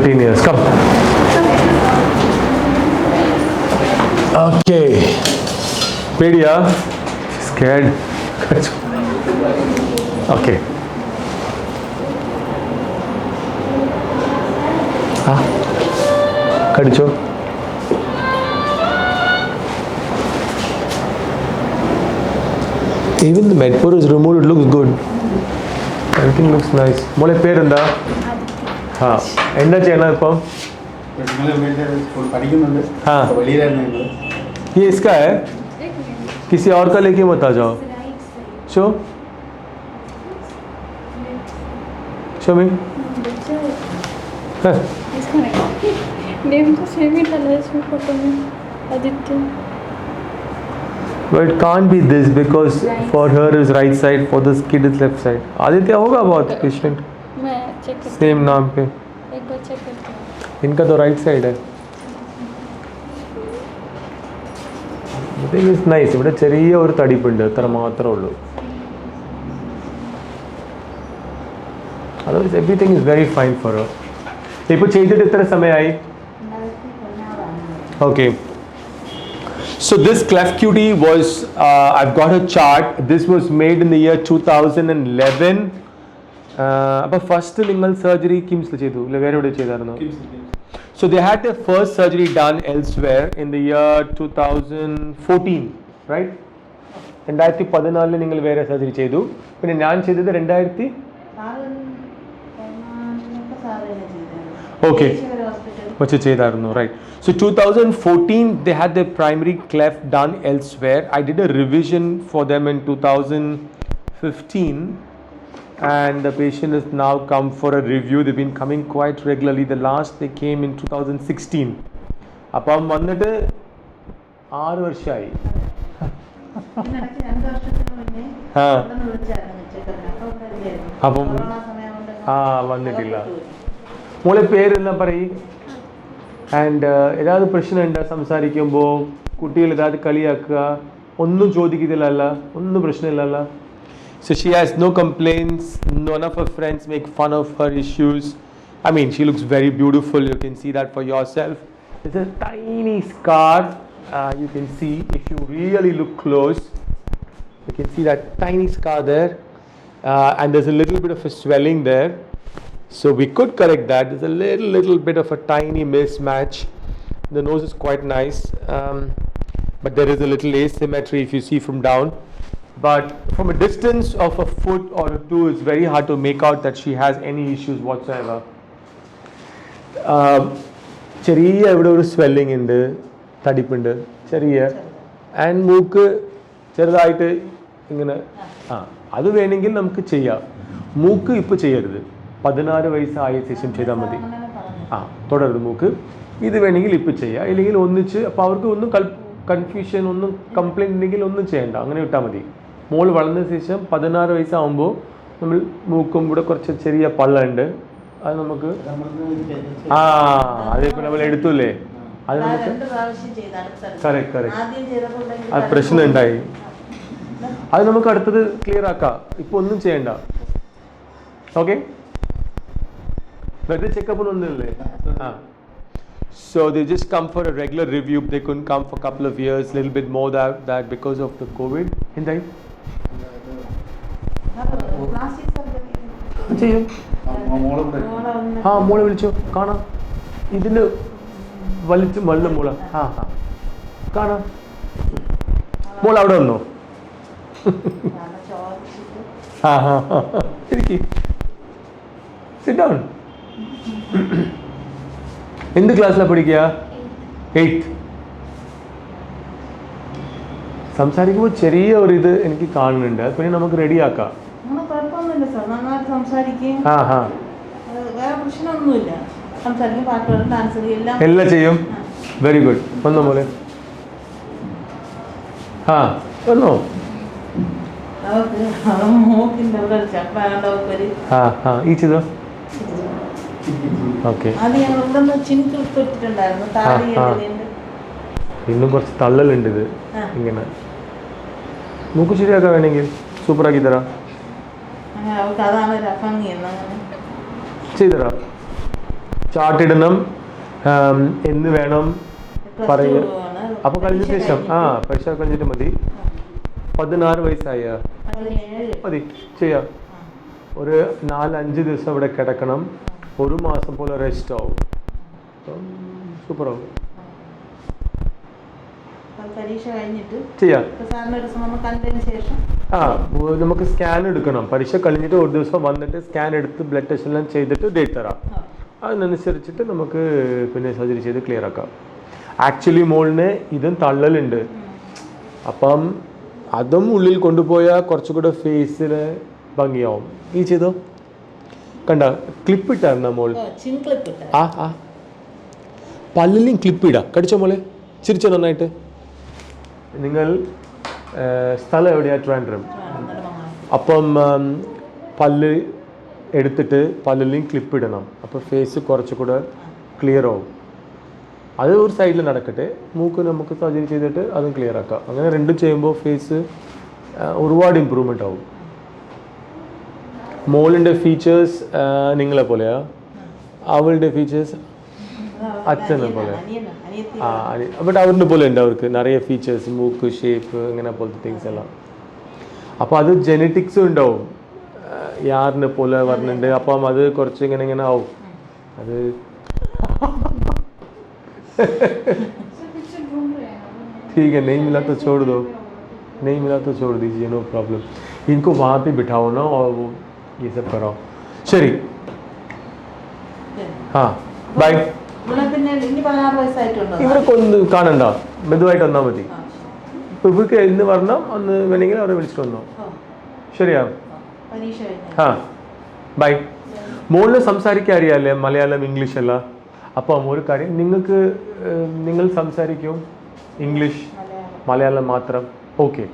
14 years. Come. Okay. Pedia. Scared. Okay. കടിച്ചോ? Even the Medpur is removed, it looks good. Everything looks nice. മോളെ പേരെന്താ? हाँ എന്താ ചെയ്യണം ഇപ്പം? हाँ ये इसका है, किसी और का लेके मत आ जाओ. शो शो मी. नेम तो सेम ही डाला है इसमें फोटो में, Aditya. But it can't be this because for her is right side, for this kid is left side. Aditya होगा बहुत पेशेंट. मैं चेक करती हूँ. सेम नाम पे. एक बार चेक करती हूँ. इनका तो राइट साइड है. I think it's nice. ഇവിടെ ചെറിയ ഒരു തടിപ്പുണ്ട്, അത്ര മാത്രമേ ഉള്ളൂ. Otherwise everything is very fine for her. ഇപ്പോൾ ചെയ്തിട്ട് എത്ര സമയമായി? Okay. So this cleft QT was, I've got a chart. This was made in the year 2011. അപ്പോൾ ഫസ്റ്റ് നിങ്ങൾ സർജറി കിംസിൽ ചെയ്തു അല്ലെ, വേറെ എവിടെ ചെയ്തായിരുന്നു? So they had their first surgery done elsewhere in the year 2014, right? 2014 നിങ്ങൾ വേറെ സർജറി ചെയ്തു. പിന്നെ ഞാൻ ചെയ്തത് 2000. Okay. വച്ച് ചെയ്തായിരുന്നു, right? So 2014 they had their primary cleft done elsewhere. I did a revision for them in 2015 and the patient has now come for a review. They've been coming quite regularly. The last they came in 2016. അപ്പം വന്നിട്ട് 6 വർഷമായി. അപ്പം വന്നിട്ടില്ല. മോളെ പേരെല്ലാം പറയും. And ഏതാவது പ്രശ്നമുണ്ടോ സംസാരിക്കുമ്പോൾ? കുട്ടികൾ ഏതാவது കളിയാക്കുക, ഒന്നും ചോദിക്കത്തില്ലല്ല, ഒന്നും പ്രശ്നമില്ലല്ല. So she has no complaints. None of her friends make fun of her issues. I mean, she looks very beautiful. You can see that for yourself. There's a tiny scar. You can see if you really look close. You can see that tiny scar there, and there's a little bit of a swelling there. So we could correct that. There's a little bit of a tiny mismatch. The nose is quite nice, but there is a little asymmetry if you see from down. But from a distance of a foot or two, it's very hard to make out that she has any issues whatsoever. ചെറിയ ഇവിടെ ഒരു swelling ഉണ്ട്, തടിപ്പുണ്ട് ചെറിയ, and മൂക്ക് ചെറുതായിട്ട് ഇങ്ങനെ. അത് വേണമെങ്കിൽ നമുക്ക് ചെയ്യാം. മൂക്ക് ഇപ്പോൾ ചെയ്യരുത്, 16 വയസ്സായ ശേഷം ചെയ്താൽ മതി. തുടരുത് മൂക്ക്. ഇത് വേണമെങ്കിൽ ഇപ്പോൾ ചെയ്യാം, ഇല്ലെങ്കിൽ ഒന്നിച്ച്. അപ്പോൾ അവർക്ക് ഒന്നും കൺഫ്യൂഷൻ, ഒന്നും കംപ്ലൈൻറ്റ് ഉണ്ടെങ്കിൽ ഒന്നും ചെയ്യണ്ട, അങ്ങനെ വിട്ടാൽ മതി. മോൾ വളർന്ന ശേഷം 16 വയസ്സാകുമ്പോൾ നമ്മൾ മൂക്കും ഇവിടെ കുറച്ച് ചെറിയ പള്ളുണ്ട്, അത് നമുക്ക് അതിപ്പോൾ നമ്മൾ എടുത്തൂല്ലേ, അത് നമുക്ക് കറക്റ്റ് അത് പ്രശ്നം ഉണ്ടായി. അത് നമുക്ക് അടുത്തത് ക്ലിയർ ആക്കാം, ഇപ്പോൾ ഒന്നും ചെയ്യണ്ട. ഓക്കെ, വെറുതെ ചെക്കപ്പ് ഒന്നുമില്ലേ? So they just come for a regular review. They couldn't come for a couple of years, little bit more that because of the COVID. Hindai? ചെയ്യും. മോളെ വിളിച്ചോ, കാണാം. ഇതിന് വലിച്ചു മള്ള മോള. കാണാം. മോൾ അവിടെ വന്നോ? Sit down. എന്ത് ക്ലാസ്സിലാണ് പഠിക്കുക? 8th. സംസാരിക്കുമ്പോൾ ചെറിയ ഒരു ഇത് എനിക്ക് കാണുന്നുണ്ട്, അത് പിന്നെ നമുക്ക് റെഡിയാക്കാം. എല്ലാം ചെയ്യും. Very good. വന്നോ മോളെ? വന്നോ? ഈ ചെയ്തോ? ഓക്കെ. ഇന്നും കുറച്ച് തള്ളലുണ്ട് ഇത് ഇങ്ങനെ. മൂക്ക് ശരിയാക്കാൻ വേണമെങ്കിൽ സൂപ്പറാക്കി തരാം, ചെയ്തരാം. ചാർട്ട് ഇടണം, എന്ന് വേണം പറയുക. അപ്പോൾ കഴിഞ്ഞ ശേഷം പരീക്ഷ കഴിഞ്ഞിട്ട് മതി. 16 വയസ്സായ മതി ചെയ്യാം. ഒരു 4-5 ദിവസം ഇവിടെ കിടക്കണം, 1 മാസം പോലെ റെസ്റ്റ് ആവും, സൂപ്പറാവും. ചെയ്യാം. നമുക്ക് സ്കാൻ എടുക്കണം. പരീക്ഷ കഴിഞ്ഞിട്ട് ഒരു ദിവസം വന്നിട്ട് സ്കാൻ എടുത്ത് ബ്ലഡ് ടെസ്റ്റ് എല്ലാം ചെയ്തിട്ട് ഡേറ്റ് തരാം. അതിനനുസരിച്ചിട്ട് നമുക്ക് പിന്നെ സർജറി ചെയ്ത് ക്ലിയർ ആക്കാം. ആക്ച്വലി മോളിന് ഇതും തള്ളലുണ്ട്, അപ്പം അതും ഉള്ളിൽ കൊണ്ടുപോയാൽ കുറച്ചുകൂടെ ഫേസിൽ ഭംഗിയാവും. ഈ ചെയ്തോ കണ്ട ക്ലിപ്പ് ഇട്ടായിരുന്ന മോൾ? പല്ലിലും ക്ലിപ്പ് ഇടാം. കടിച്ചോ മോളെ, ചിരിച്ചോ നന്നായിട്ട്. നിങ്ങൾ സ്ഥലം എവിടെയാണ്? ട്രിവാൻഡ്രം. അപ്പം പല്ല് എടുത്തിട്ട് പല്ലിലും ക്ലിപ്പ് ഇടണം, അപ്പോൾ ഫേസ് കുറച്ചുകൂടെ ക്ലിയർ ആവും. അത് ഒരു സൈഡിൽ നടക്കട്ടെ, മൂക്ക് നമുക്ക് സർജറി ചെയ്തിട്ട് അതും ക്ലിയർ ആക്കാം. അങ്ങനെ രണ്ടും ചെയ്യുമ്പോൾ ഫേസ് ഒരുപാട് ഇമ്പ്രൂവ്മെൻ്റ് ആവും. മോളിൻ്റെ ഫീച്ചേഴ്സ് നിങ്ങളെ പോലെയാ, അവളുടെ ഫീച്ചേഴ്സ് അച്ഛനെ പോലെ. ബട്ട് അവരുടെ പോലെ ഉണ്ട്, അവർക്ക് നിറയെ ഫീച്ചേഴ്സ്, മൂക്ക് ഷേപ്പ് ഇങ്ങനെ പോലത്തെ തിങ്സ് എല്ലാം. അപ്പോൾ അത് ജെനറ്റിക്സും ഉണ്ടാവും, യാറിനെ പോലെ വരുന്നുണ്ട്. അപ്പം അത് കുറച്ച് ഇങ്ങനെ ആവും. അത് ठीक है, नहीं मिला तो छोड़ दो, नहीं मिला तो छोड़ दीजिए, नो प्रॉब्लम. इनको वहाँ पे बिठाओ ना और वो ये सब कराओ. ശരി, ബൈ. ഇവർക്ക് ഒന്ന് കാണണ്ട, മെതുവായിട്ട് വന്നാൽ മതി. ഇപ്പം ഇവർക്ക് എന്ന് പറഞ്ഞാൽ ഒന്ന് വേണമെങ്കിൽ അവരെ വിളിച്ചിട്ട് വന്നോ. ശരിയാ, ബൈ. മോളിൽ സംസാരിക്കാൻ അറിയാമല്ലേ, മലയാളം ഇംഗ്ലീഷ് അല്ല. അപ്പം ഒരു കാര്യം, നിങ്ങൾ സംസാരിക്കും ഇംഗ്ലീഷ് മലയാളം മാത്രം? ഓക്കെ.